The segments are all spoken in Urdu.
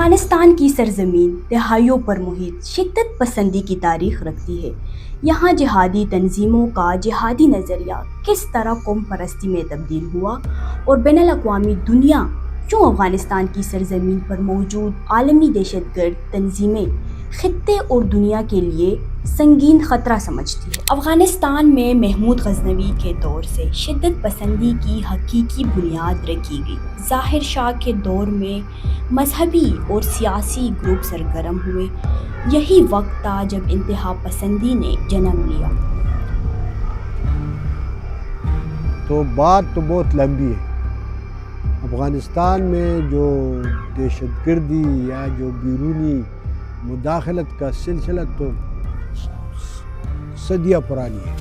افغانستان کی سرزمین دہائیوں پر محیط شدت پسندی کی تاریخ رکھتی ہے۔ یہاں جہادی تنظیموں کا جہادی نظریہ کس طرح قوم پرستی میں تبدیل ہوا اور بین الاقوامی دنیا کیوں افغانستان کی سرزمین پر موجود عالمی دہشت گرد تنظیمیں خطے اور دنیا کے لیے سنگین خطرہ سمجھتی ہے۔ افغانستان میں محمود غزنوی کے دور سے شدت پسندی کی حقیقی بنیاد رکھی گئی۔ ظاہر شاہ کے دور میں مذہبی اور سیاسی گروپ سرگرم ہوئے۔ یہی وقت تھا جب انتہا پسندی نے جنم لیا۔ تو بات تو بہت لمبی ہے۔ افغانستان میں جو دہشت گردی یا جو بیرونی مداخلت کا سلسلہ تو صدیہ پرانی ہے،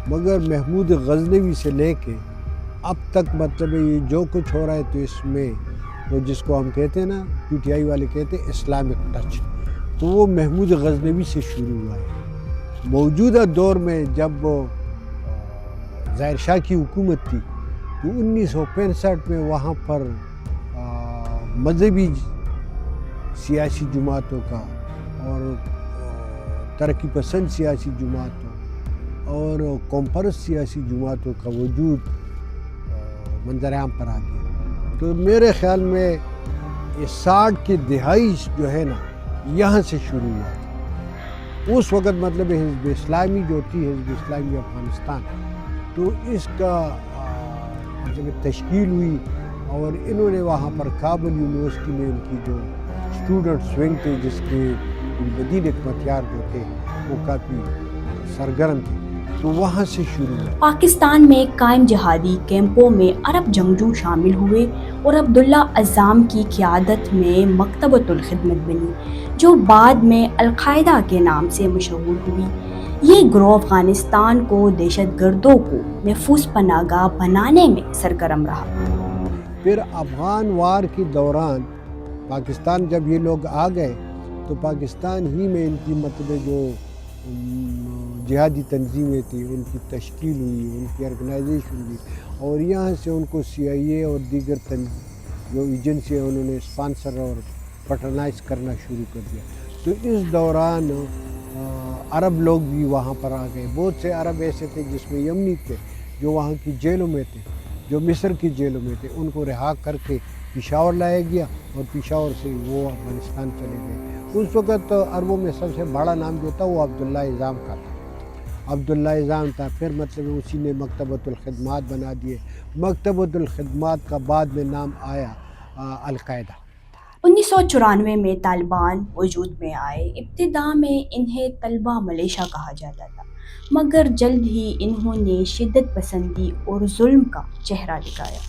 مگر محمود غزنوی سے لے کے اب تک مطلب یہ جو کچھ ہو رہا ہے تو اس میں وہ جس کو ہم کہتے ہیں نا پی ٹی آئی والے کہتے ہیں اسلامک ٹچ، تو وہ محمود غزنوی سے شروع ہوا ہے۔ موجودہ دور میں جب ظاہر شاہ کی حکومت تھی تو 1965 میں وہاں پر مذہبی سیاسی جماعتوں کا اور ترقی پسند سیاسی جماعتوں اور قوم پرست سیاسی جماعتوں کا وجود منظر عام پر آ گیا۔ تو میرے خیال میں یہ 60 کی دہائی جو ہے نا یہاں سے شروع ہوا تھا۔ اس وقت مطلب حزب اسلامی جو تھی، حزب اسلامی افغانستان، تو اس کا جب تشکیل ہوئی اور انہوں نے وہاں پر کابل یونیورسٹی میں ان کی جو اسٹوڈنٹس ونگ تھے جس کے بدین حکمتیار جو تھے وہ کافی سرگرم تھے، تو وہاں سے شروع ہوا۔ پاکستان میں قائم جہادی کیمپوں میں عرب جنگجو شامل ہوئے اور عبداللہ عزام کی قیادت میں مکتبۃ الخدمت بنی، جو بعد میں القاعدہ کے نام سے مشہور ہوئی۔ یہ گروہ افغانستان کو دہشت گردوں کو محفوظ پناہ گاہ بنانے میں سرگرم رہا۔ پھر افغان وار کے دوران پاکستان جب یہ لوگ آ گئے تو پاکستان ہی میں ان کی مطلب جو جہادی تنظیمیں تھیں ان کی تشکیل ہوئی، ان کی آرگنائزیشن ہوئی، اور یہاں سے ان کو سی آئی اے اور دیگر جو ایجنسی ہیں انہوں نے اسپانسر اور پیٹرنائز کرنا شروع کر دیا۔ تو اس دوران عرب لوگ بھی وہاں پر آ گئے۔ بہت سے عرب ایسے تھے جس میں یمنی تھے جو وہاں کی جیلوں میں تھے، جو مصر کی جیلوں میں تھے، ان کو رہا کر کے پشاور لایا گیا اور پشاور سے وہ افغانستان چلے گئے۔ اس وقت عربوں میں سب سے بڑا نام جو تھا وہ عبداللہ عزام کا تھا، عبداللہ عزام تھا۔ پھر مطلب اسی نے مکتبۃ الخدمات بنا دیے۔ مکتبۃ الخدمات کا بعد میں نام آیا القاعدہ۔ 1994 میں طالبان وجود میں آئے۔ ابتدا میں انہیں طلبہ ملیشیا کہا جاتا تھا، مگر جلد ہی انہوں نے شدت پسندی اور ظلم کا چہرہ دکھایا۔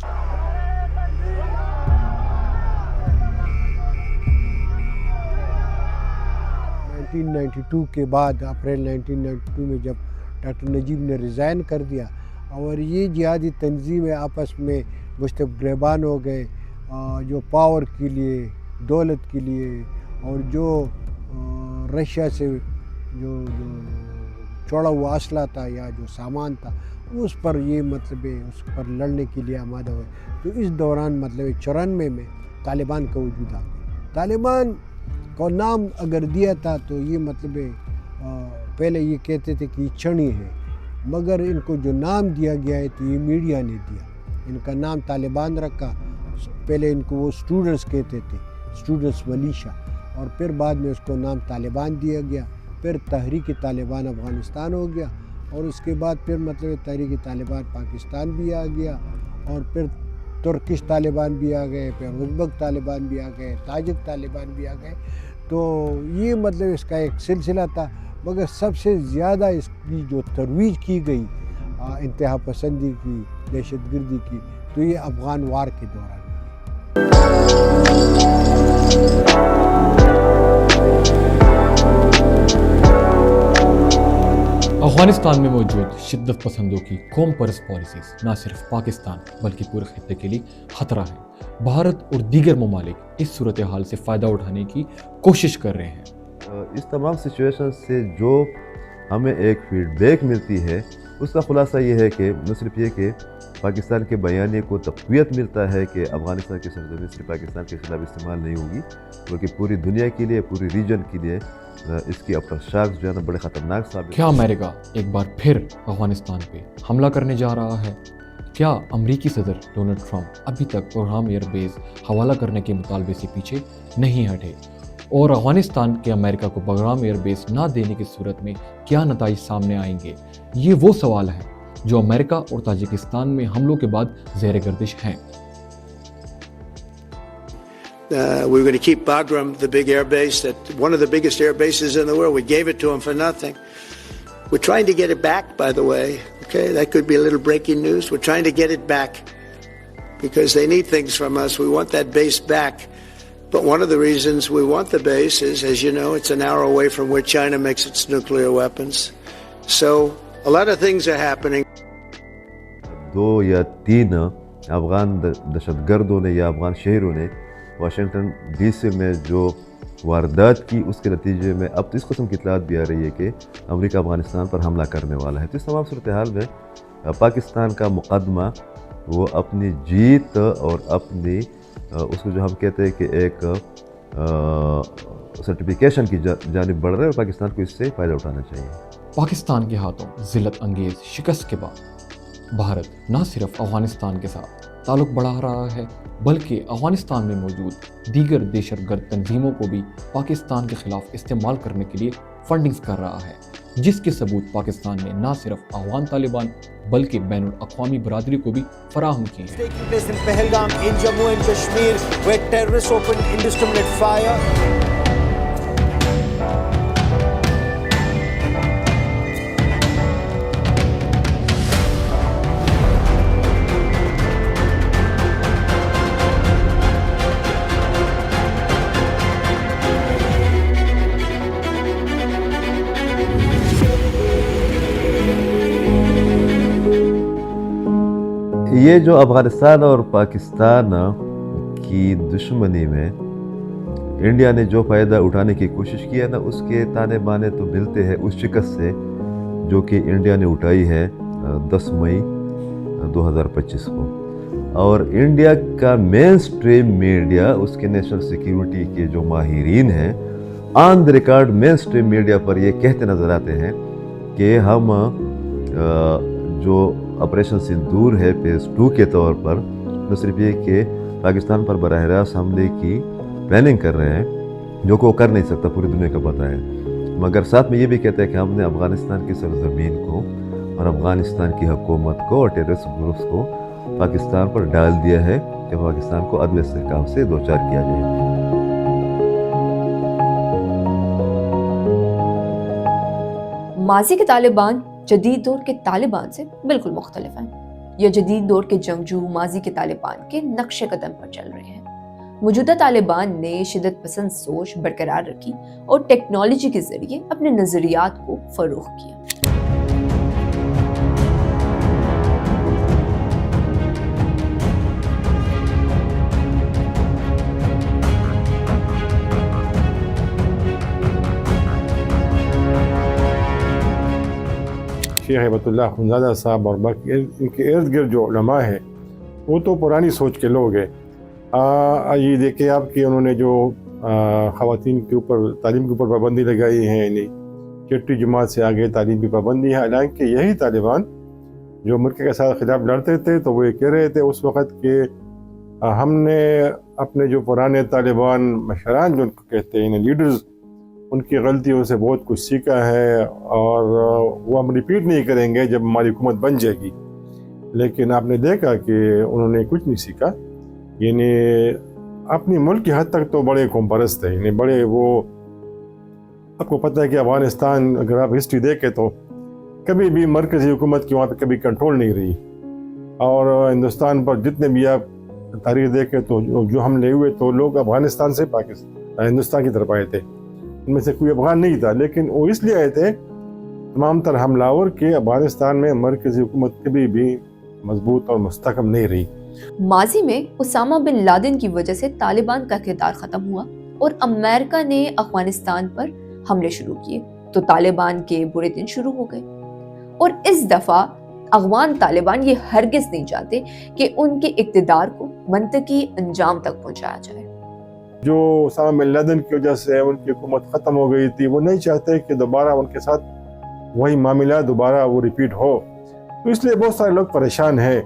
1992 کے بعد اپریل 1992 میں جب ڈاکٹر نجیب نے ریزائن کر دیا اور یہ جہادی تنظیمیں آپس میں مشتبہ گریبان ہو گئے، جو پاور کے لیے، دولت کے لیے، اور جو رشیا سے جو چھوڑا ہوا اسلحہ تھا یا جو سامان تھا اس پر یہ مطلب اس پر لڑنے کے لیے آمادہ ہوئے۔ تو اس دوران مطلب 94 میں طالبان کا وجود آ گیا۔ طالبان کو نام اگر دیا تھا تو یہ مطلب پہلے یہ کہتے تھے کہ یہ چڑی ہے، مگر ان کو جو نام دیا گیا ہے تو یہ میڈیا نے دیا، ان کا نام طالبان رکھا۔ پہلے ان کو وہ اسٹوڈنٹس کہتے تھے، اسٹوڈنٹس ملیشیا، اور پھر بعد میں اس کو نام طالبان دیا گیا۔ پھر تحریک طالبان افغانستان ہو گیا، اور اس کے بعد پھر مطلب تحریک طالبان پاکستان بھی آ گیا، اور پھر ترکش طالبان بھی آ گئے، پھر ازبک طالبان بھی آ گئے، تاجک طالبان بھی آ گئے۔ تو یہ مطلب اس کا ایک سلسلہ تھا، مگر سب سے زیادہ اس کی جو ترویج کی گئی انتہا پسندی کی، دہشت گردی کی، تو یہ افغان وار کے دوران۔ افغانستان میں موجود شدت پسندوں کی قوم پرست پالیسیز نہ صرف پاکستان بلکہ پورے خطے کے لیے خطرہ ہے۔ بھارت اور دیگر ممالک اس صورتحال سے فائدہ اٹھانے کی کوشش کر رہے ہیں۔ اس تمام سچویشن سے جو ہمیں ایک فیڈ بیک ملتی ہے اس کا خلاصہ یہ ہے کہ نہ صرف یہ کہ پاکستان کے بیانیے کو تقویت ملتا ہے کہ افغانستان کی سرزمین صرف پاکستان کے خلاف استعمال نہیں ہوگی بلکہ پوری دنیا کے لیے، پوری ریجن کے لیے اس کی افٹر شاکس جو ہے نا بڑے خطرناک ثابت. کیا امریکہ ایک بار پھر افغانستان پہ حملہ کرنے جا رہا ہے؟ کیا امریکی صدر ڈونلڈ ٹرمپ ابھی تک پروگرام ایئر بیس حوالہ کرنے کے مطالبے سے پیچھے نہیں ہٹے؟ اور افغانستان کے امریکہ کو پروگرام ایئر بیس نہ دینے کی صورت میں کیا نتائج سامنے آئیں گے؟ یہ وہ سوال ہیں جو امریکہ اور تاجکستان میں حملوں کے بعد زیر گردش ہیں. We were going to keep Bagram, the big air base, one of the biggest air bases in the world. We gave it to them for nothing. We're trying to get it back, by the way. Okay, that could be a little breaking news. We're trying to get it back because they need things from us. We want that base back. But one of the reasons we want the base is, as you know, it's an hour away from where China makes its nuclear weapons. So a lot of things are happening. 2 یا 3 افغان دہشت گردوں نے یا افغان شہریوں نے واشنگٹن ڈی سی میں جو واردات کی، اس کے نتیجے میں اب تو اس قسم کی اطلاعات بھی آ رہی ہے کہ امریکہ افغانستان پر حملہ کرنے والا ہے. تو اس تمام صورتحال میں پاکستان کا مقدمہ وہ اپنی جیت اور اپنی اس کو جو ہم کہتے ہیں کہ ایک سرٹیفیکیشن کی جانب بڑھ رہا ہے اور پاکستان کو اس سے فائدہ اٹھانا چاہیے. پاکستان کے ہاتھوں ذلت انگیز شکست کے بعد بھارت نہ صرف افغانستان کے ساتھ تعلق بڑھا رہا ہے بلکہ افغانستان میں موجود دیگر دہشت گرد تنظیموں کو بھی پاکستان کے خلاف استعمال کرنے کے لیے فنڈنگز کر رہا ہے، جس کے ثبوت پاکستان نے نہ صرف افغان طالبان بلکہ بین الاقوامی برادری کو بھی فراہم کیے ہیں. Taking place in Pahalgam in Jammu and Kashmir, where terrorists opened indiscriminate fire. یہ جو افغانستان اور پاکستان کی دشمنی میں انڈیا نے جو فائدہ اٹھانے کی کوشش کی ہے نا، اس کے تانے بانے تو ملتے ہیں اس شکست سے جو کہ انڈیا نے اٹھائی ہے 10 مئی 2025 کو. اور انڈیا کا مین سٹریم میڈیا، اس کے نیشنل سیکیورٹی کے جو ماہرین ہیں، آن دی ریکارڈ مین سٹریم میڈیا پر یہ کہتے نظر آتے ہیں کہ ہم جو آپریشن سندور ہے فیز 2 کے طور پر، نہ صرف یہ کہ پاکستان پر براہ راست حملے کی پلاننگ کر رہے ہیں جو کہ وہ کر نہیں سکتا، پوری دنیا کا پتہ ہے، مگر ساتھ میں یہ بھی کہتے ہیں کہ ہم نے افغانستان کی سرزمین کو اور افغانستان کی حکومت کو اور ٹیررسٹ گروپس کو پاکستان پر ڈال دیا ہے کہ پاکستان کو عدم استحکام سے دوچار کیا جائے. ماضی کے طالبان جدید دور کے طالبان سے بالکل مختلف ہیں. یہ جدید دور کے جنگجو ماضی کے طالبان کے نقش قدم پر چل رہے ہیں. موجودہ طالبان نے شدت پسند سوچ برقرار رکھی اور ٹیکنالوجی کے ذریعے اپنے نظریات کو فروغ کیا. شیخ ہیبت اللہ اخندزادہ صاحب اور باقی ان کے ارد گرد جو علماء ہیں وہ تو پرانی سوچ کے لوگ ہیں. یہ دیکھیں آپ کہ انہوں نے جو خواتین کے اوپر تعلیم کے اوپر پابندی لگائی ہے، یعنی 6 جماعت سے آگے تعلیم کی پابندی ہے. حالانکہ یہی طالبان جو ملک کے ساتھ خلاف لڑتے تھے تو وہ یہ کہہ رہے تھے اس وقت کہ ہم نے اپنے جو پرانے طالبان مشران جو ان کو کہتے ہیں لیڈرز، ان کی غلطیوں سے بہت کچھ سیکھا ہے اور وہ ہم ریپیٹ نہیں کریں گے جب ہماری حکومت بن جائے گی. لیکن آپ نے دیکھا کہ انہوں نے کچھ نہیں سیکھا، یعنی اپنی ملک کی حد تک تو بڑے قوم پرست ہیں، یعنی بڑے وہ آپ کو پتہ ہے کہ افغانستان اگر آپ ہسٹری دیکھیں تو کبھی بھی مرکزی حکومت کی وہاں پہ کبھی کنٹرول نہیں رہی. اور ہندوستان پر جتنے بھی آپ تاریخ دیکھیں تو جو حملے ہوئے تو لوگ افغانستان سے ہندوستان کی طرف آئے تھے، ان میں سے کوئی افغان نہیں تھا، لیکن وہ اس لیے آئے تھے تمام تر حملاور کہ افغانستان میں مرکزی حکومت کبھی بھی مضبوط اور مستحکم نہیں رہی. ماضی میں اسامہ بن لادن کی وجہ سے طالبان کا کردار ختم ہوا اور امریکہ نے افغانستان پر حملے شروع کیے تو طالبان کے برے دن شروع ہو گئے. اور اس دفعہ افغان طالبان یہ ہرگز نہیں چاہتے کہ ان کے اقتدار کو منطقی انجام تک پہنچایا جائے۔ جو اسامہ بن لادن کی وجہ سے ان کی حکومت ختم ہو گئی تھی، وہ نہیں چاہتے کہ دوبارہ ان کے ساتھ وہی معاملہ دوبارہ وہ ریپیٹ ہو، تو اس لیے بہت سارے لوگ پریشان ہیں۔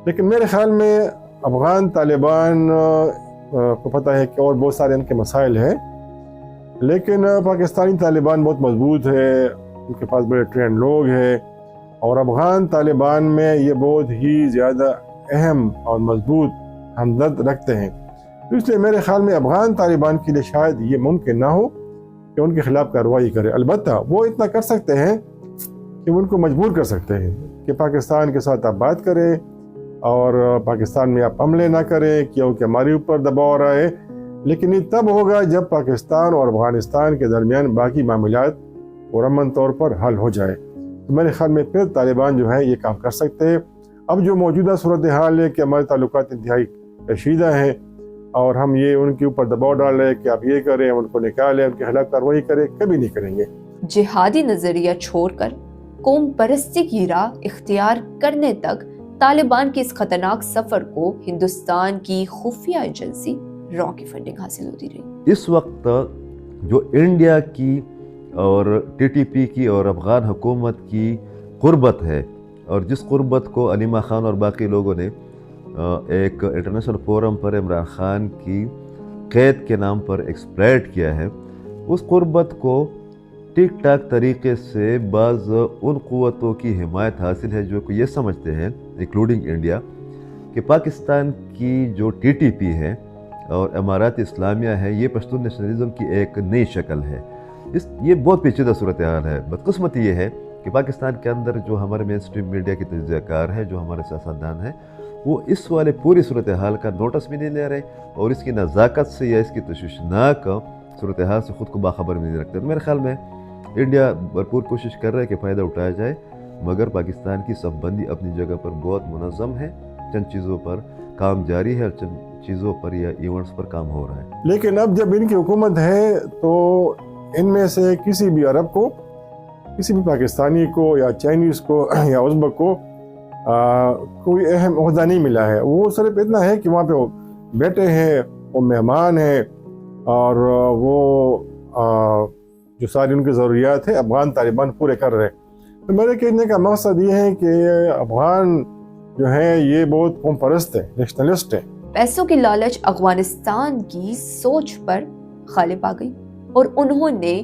لیکن میرے خیال میں افغان طالبان کو پتہ ہے کہ اور بہت سارے ان کے مسائل ہیں، لیکن پاکستانی طالبان بہت مضبوط ہے، ان کے پاس بڑے ٹرینڈ لوگ ہیں، اور افغان طالبان میں یہ بہت ہی زیادہ اہم اور مضبوط ہمدرد رکھتے ہیں۔ تو اس لیے میرے خیال میں افغان طالبان کے لیے شاید یہ ممکن نہ ہو کہ ان کے خلاف کارروائی کرے۔ البتہ وہ اتنا کر سکتے ہیں کہ ان کو مجبور کر سکتے ہیں کہ پاکستان کے ساتھ آپ بات کریں اور پاکستان میں آپ حملے نہ کریں کیونکہ ہمارے اوپر دباؤ آ رہا ہے، لیکن یہ تب ہوگا جب پاکستان اور افغانستان کے درمیان باقی معاملات پرامن طور پر حل ہو جائے، تو میرے خیال میں پھر طالبان جو ہے یہ کام کر سکتے ہیں۔ اب جو موجودہ صورتحال ہے کہ ہمارے تعلقات انتہائی کشیدہ ہیں اور ہم یہ ان کے اوپر دباؤ ڈال رہے ہیں کہ آپ یہ کریں، ان کو نکالیں، ان کے خلاف کارروائی کریں، کبھی نہیں کریں گے۔ جہادی نظریہ چھوڑ کر قوم پرستی کی راہ اختیار کرنے تک طالبان کے اس خطرناک سفر کو ہندوستان کی خفیہ ایجنسی را کی فنڈنگ حاصل ہوتی رہی۔ اس وقت جو انڈیا کی اور ٹی ٹی پی کی اور افغان حکومت کی قربت ہے، اور جس قربت کو علیمہ خان اور باقی لوگوں نے ایک انٹرنیشنل فورم پر عمران خان کی قید کے نام پر ایکسپلائٹ کیا ہے، اس قربت کو ٹھیک ٹاک طریقے سے بعض ان قوتوں کی حمایت حاصل ہے جو کہ یہ سمجھتے ہیں انکلوڈنگ انڈیا کہ پاکستان کی جو ٹی ٹی پی ہے اور امارات اسلامیہ ہے یہ پشتون نیشنلزم کی ایک نئی شکل ہے۔ یہ بہت پیچیدہ صورتحال ہے۔ بدقسمتی یہ ہے کہ پاکستان کے اندر جو ہمارے مین اسٹریم میڈیا کے تجزیہ کار ہیں، جو ہمارے سیاستدان ہیں، وہ اس والے پوری صورتحال کا نوٹس بھی نہیں لے رہے اور اس کی نزاکت سے یا اس کی تشویشناک صورتحال سے خود کو باخبر بھی نہیں رکھتے۔ تو میرے خیال میں انڈیا بھرپور کوشش کر رہا ہے کہ فائدہ اٹھایا جائے، مگر پاکستان کی صف بندی اپنی جگہ پر بہت منظم ہے، چند چیزوں پر کام جاری ہے اور چند چیزوں پر یا ایونٹس پر کام ہو رہا ہے۔ لیکن اب جب ان کی حکومت ہے تو ان میں سے کسی بھی عرب کو، کسی بھی پاکستانی کو یا چائنیز کو یا ازبک کو کوئی اہم عہدہ نہیں ملا ہے۔ وہ صرف اتنا ہے کہ وہاں پہ وہ بیٹے ہیں، وہ مہمان ہیں، اور وہ جو ساری ان کی ضروریات ہے افغان طالبان پورے کر رہے ہیں۔ تو میرے کہنے کا مقصد یہ ہے کہ افغان جو ہے یہ بہت قوم پرست ہے، نیشنلسٹ ہے۔ پیسوں کی لالچ افغانستان کی سوچ پر غالب آ گئی اور انہوں نے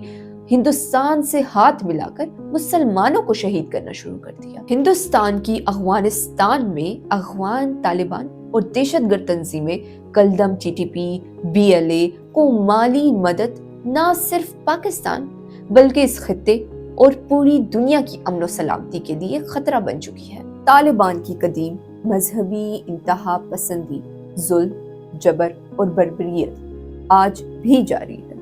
ہندوستان سے ہاتھ ملا کر مسلمانوں کو شہید کرنا شروع کر دیا۔ ہندوستان کی افغانستان میں افغان طالبان اور دہشت گرد تنظیمیں کلدم، T T P, B L A کو مالی مدد نہ صرف پاکستان بلکہ اس خطے اور پوری دنیا کی امن و سلامتی کے لیے خطرہ بن چکی ہے۔ طالبان کی قدیم مذہبی انتہا پسندی، ظلم، جبر اور بربریت آج بھی جاری ہے۔